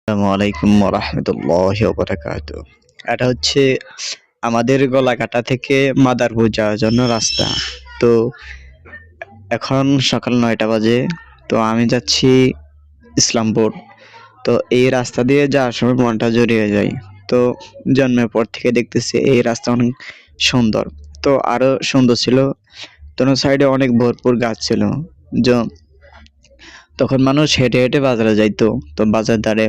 আসসালামু আলাইকুম রাহমাতুল্লাহি ওয়া বারাকাতুহু। এটা হচ্ছে আমাদের গলাকাটা থেকে মাদারপুর যাওয়ার জন্য রাস্তা। তো এখন সকাল ৯টা বাজে। তো আমি যাচ্ছি ইসলামপুর। তো এই রাস্তা দিয়ে যাওয়ার সময় মনটা জুড়িয়ে যায়। তো জন্মের পর থেকে দেখতেছি এই রাস্তা অনেক সুন্দর। তো আরো সুন্দর ছিল। দোনো সাইডে অনেক ভরপুর গাছ ছিল। য তখন মানুষ হেঁটে হেঁটে বাজারে যাইতো। তো বাজার ধারে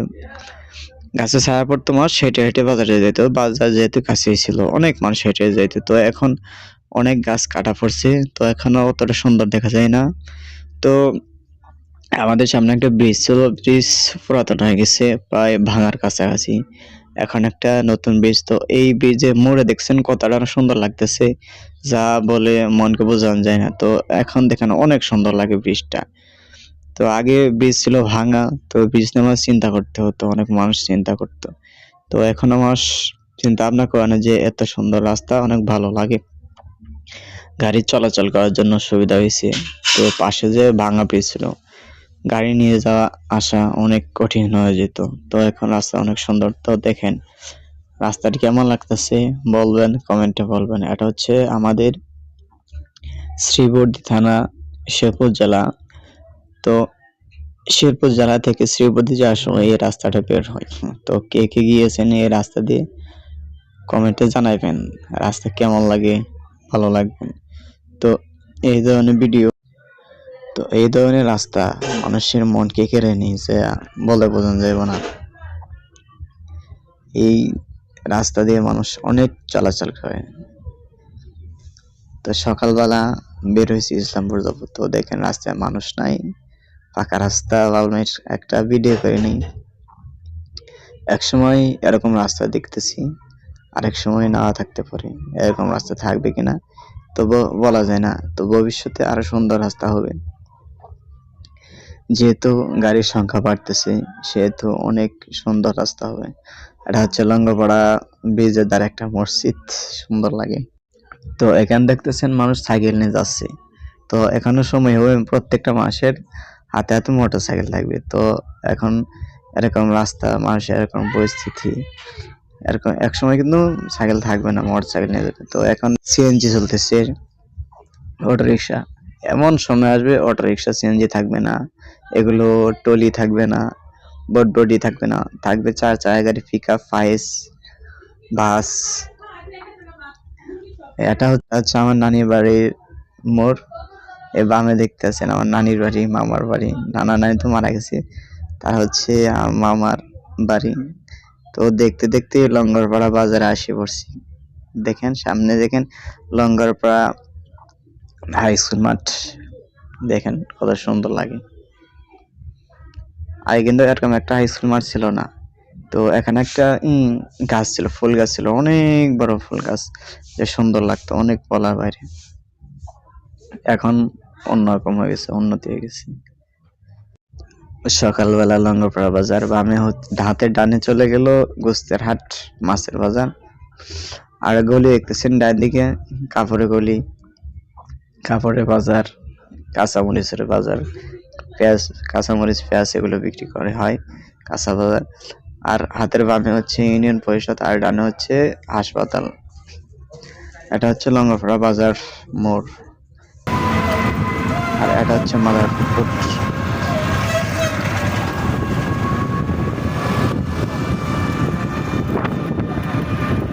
গাছে ছায়া পড়তো, মানুষ হেঁটে হেঁটে বাজারে যেত। বাজার যেহেতু কাছেই ছিল, অনেক মানুষ হেঁটে যেত। তো এখন অনেক গাছ কাটা পড়ছে, তো এখন অতটা সুন্দর দেখা যায় না। তো আমাদের সামনে একটা ব্রিজ ছিল, ব্রিজ পুরাতন হয়ে গেছে, প্রায় ভাঙার কাছাকাছি। এখন একটা নতুন ব্রিজ। তো এই ব্রিজে মোড়ে দেখছেন কতটা সুন্দর লাগতেছে, যা বলে মনকে বোঝানো যায় না। তো এখন দেখেন অনেক সুন্দর লাগে ব্রিজটা। তো আগে ব্রিজ ছিল ভাঙা, তো ব্রিজ নিয়ে আমার চিন্তা করতে হতো, অনেক মানুষ চিন্তা করতো। তো এখন আমার চিন্তা ভাবনা করে না যে এত সুন্দর রাস্তা অনেক ভালো লাগে, গাড়ি চলাচল করার জন্য সুবিধা হয়েছে। তো পাশে যে ভাঙা ব্রিজ ছিল, গাড়ি নিয়ে যাওয়া আসা অনেক কঠিন হয়ে যেত। তো এখন রাস্তা অনেক সুন্দর। তো দেখেন রাস্তাটি কেমন লাগতেছে বলবেন, কমেন্টে বলবেন। এটা হচ্ছে আমাদের শ্রীবর্ধী থানা, শেরপুর জেলা। তো শেরপুর জেলা থেকে শ্রীবর্ধী যাওয়ার সময় এই রাস্তাটা বের হয়। তো কে কে গিয়েছেন এই রাস্তা দিয়ে কমেন্টে জানাইবেন, রাস্তা কেমন লাগে, ভালো লাগবে। তো এই ধরনের ভিডিও, তো এই ধরনের রাস্তা মানুষের মনকে কেড়ে নিয়েছে, বলে বোঝানো যাবে না। এই রাস্তা দিয়ে মানুষ অনেক চলাচল করে। তো সকালবেলা বের হয়েছি ইসলামপুর যাব। তো দেখেন রাস্তায় মানুষ নাই, ফাঁকা রাস্তা। ভাবলাম একটা ভিডিও করে নিই। এক সময় এরকম রাস্তা দেখতেছি, আরেক সময় না থাকতে পারে। এরকম রাস্তা থাকবে কিনা তো বলা যায় না। তো ভবিষ্যতে আরো সুন্দর রাস্তা হবে, যেহেতু গাড়ির সংখ্যা বাড়তেছে, সেহেতু অনেক সুন্দর রাস্তা হবে। এটা হচ্ছে লঙ্গপাড়া ব্রিজের দ্বারা একটা মসজিদ, সুন্দর লাগে। তো এখানে দেখতেছেন মানুষ সাইকেল নিয়ে যাচ্ছে। তো এখনো সময় হবে, প্রত্যেকটা মাসের হাতে হাতে মোটর সাইকেল থাকবে। তো এখন এরকম রাস্তা, মানুষের এরকম পরিস্থিতি, এরকম এক সময় কিন্তু সাইকেল থাকবে না, মোটর সাইকেল নিয়ে যাবে। তো এখন সিএনজি চলতেছে, অটো রিক্সা। এমন সময় আসবে অটো রিক্সা সিএনজি থাকবে না, এগুলো টলি থাকবে না, বডি থাকবে না, থাকবে চার চাকা গাড়ি, পিকআপ, ফাইস, বাস। এটা হচ্ছে আমার নানির বাড়ির মোড়। এ বামে দেখতেছেন আমার নানির বাড়ি, মামার বাড়ি। নানা নানি তো মারা গেছে, তার হচ্ছে মামার বাড়ি। তো দেখতে দেখতে লঙ্গরপাড়া বাজারে আসে পড়ছি। দেখেন সামনে, দেখেন লঙ্গরপাড়া হাই স্কুল মাঠ, দেখেন কত সুন্দর লাগে। আগে কিন্তু এরকম একটা হাই স্কুল মাঠ ছিল না। তো এখানে একটা গাছ ছিল, ফুল গাছ ছিল, অনেক বড় ফুল গাছ, যে সুন্দর লাগতো, অনেক বলার বাইরে। এখন অন্যরকম হয়ে গেছে, উন্নতি হয়ে গেছে। সকালবেলা লঙ্গরপাড়া বাজার, বামে হাতের ডানে চলে গেল গোস্তের হাট, মাছের বাজার। আর গলি দেখতেছেন ডান দিকে, কাপড়ের গলি, কাপড়ের বাজার, কাঁচামরিচের বাজার, পেঁয়াজ, কাঁচামরিচ, পেঁয়াজ এগুলো বিক্রি করে হয়, কাঁচা বাজার। আর হাতের বামে হচ্ছে ইউনিয়ন পরিষদ, আর ডানে হচ্ছে হাসপাতাল। এটা হচ্ছে লঙ্গরপাড়া বাজার মোড়, আর এটা হচ্ছে মাদারপুর।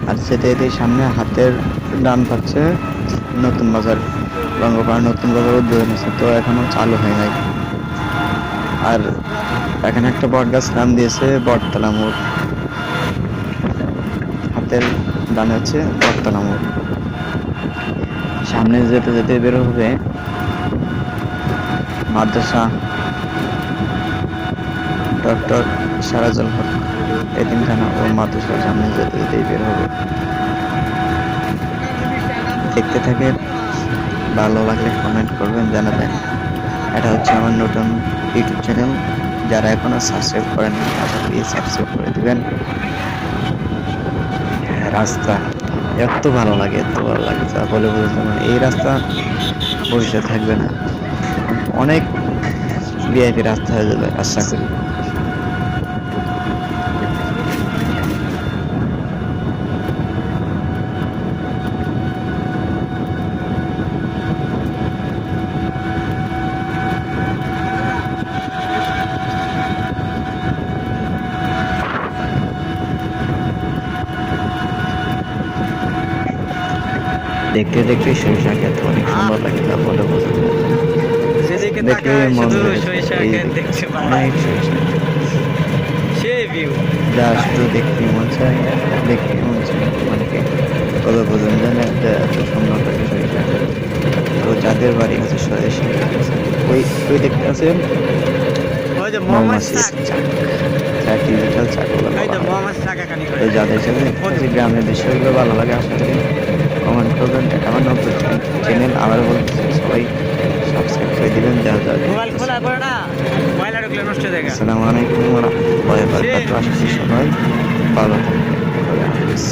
আর যেতে যেতে সামনে হাতের ডান পাচ্ছে নতুন বাজার, লঙ্গরপাড়া নতুন বাজার উদ্বোধন হয়েছে, তো এখনো চালু হয় নাই। আর এখানে একটা বট গাছ নাম দিয়েছে বটতলা মোড়, হাতের ডানে হচ্ছে বটতলা মোড়। সামনে যেতে যেতে বের হবে মাদ্রাসা ডক্টর সিরাজুল হক এতিমখানা ও মাদ্রাসার সামনে যেতে যেতেই বের হবে। দেখতে থাকেন, ভালো লাগলে কমেন্ট করবেন, জানাবেন। এটা হচ্ছে আমার নতুন ইউটিউব চ্যানেল, যারা এখনো সাবস্ক্রাইব করেন আশা করি সাবস্ক্রাইব করে দিবেন। রাস্তা এত ভালো লাগে, এত ভালো লাগে, যা বলে বোঝাতে পারবো না। এই রাস্তা ভবিষ্যতে থাকবে না, অনেক ভিআইপি রাস্তা হয়ে যাবে আশা করি। দেখতে দেখতে সরিষা ক্ষেত অনেক সুন্দর লাগে, তা বলে বোঝানো যায় না। যেদিকে দেখলে তাকায় মন শুধু ভরে যায়। সরিষা এই যে ক্ষেত দেখতে পাওয়া অনেক সরিষা ক্ষেত, সেই ভিউ। যা শুধু দেখতে মন চায়, দেখতে মন চায়, মানে কি বলে বোঝানো যায় না, যে এত সুন্দর লাগে সরিষা ক্ষেত। তো যাদের বাড়ি আছে সরিষা ক্ষেত আছে, ওই ওই দেখতে আছেন ওই যে মৌমাছি মৌমাছির শাক, চাক, চাক ডিজিটাল চাক বলে এই বলা যে হয়। মৌমাছি শাক এখানে তো করে যাদের সাথে যে গ্রামের দৃশ্যগুলো ভালো লাগে আশা করি কমেন্ট করবেন। এটা আমার নতুন চ্যানেল, আবার বলতেছি সবাই সাবস্ক্রাইব করে দিবেন যা যা মোবাইল দেখতেছেন। খোলার পরে না ময়লা ঢুকলে নষ্ট হয়ে যায়। আসসালামু আলাইকুম ওয়া রাহমাতুল্লাহি ওয়া বারাকাতুহু। আশা করি সবাই ভালো থাকবেন। খোদা হাফেজ।